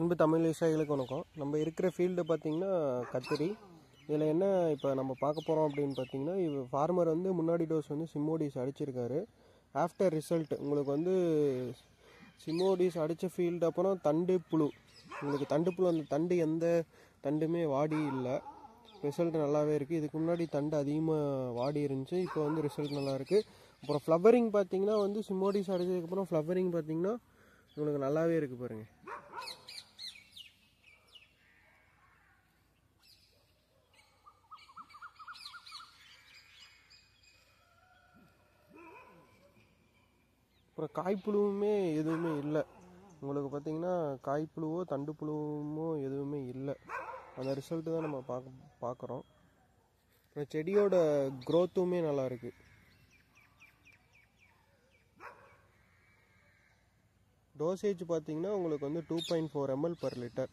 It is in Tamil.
அன்பு தமிழ் விவசாயிகளுக்கு வணக்கம். நம்ம இருக்கிற ஃபீல்டு பார்த்திங்கன்னா கத்திரி. இதில் என்ன இப்போ நம்ம பார்க்க போகிறோம் அப்படின்னு பார்த்தீங்கன்னா, ஃபார்மர் வந்து முன்னாடி டோஸ் வந்து சிம்மோடிஸ் அடிச்சிருக்காரு. ஆஃப்டர் ரிசல்ட் உங்களுக்கு வந்து சிம்மோடிஸ் அடித்த ஃபீல்டு அப்புறம் தண்டு புழு, உங்களுக்கு தண்டு புழு, அந்த தண்டு எந்த தண்டுமே வாடி இல்லை, ரிசல்ட் நல்லாவே இருக்குது. இதுக்கு முன்னாடி தண்டு அதிகமாக வாடி இருந்துச்சு, இப்போ வந்து ரிசல்ட் நல்லா இருக்குது. அப்புறம் ஃப்ளவரிங் பார்த்திங்கன்னா வந்து சிம்மோடிஸ் அடிச்சதுக்கப்புறம் ஃப்ளவரிங் பார்த்திங்கன்னா உங்களுக்கு நல்லாவே இருக்குது பாருங்கள். அப்புறம் காய்ப்புழுவுமே எதுவுமே இல்லை உங்களுக்கு பார்த்தீங்கன்னா, காய்ப்புழுவோ தண்டு புழுவோ எதுவுமே இல்லை. அந்த ரிசல்ட்டு தான் நம்ம பார்க்குறோம். அப்புறம் செடியோட க்ரோத்துமே நல்லா இருக்குது. டோசேஜ் பார்த்தீங்கன்னா உங்களுக்கு வந்து 2.4 ml per liter.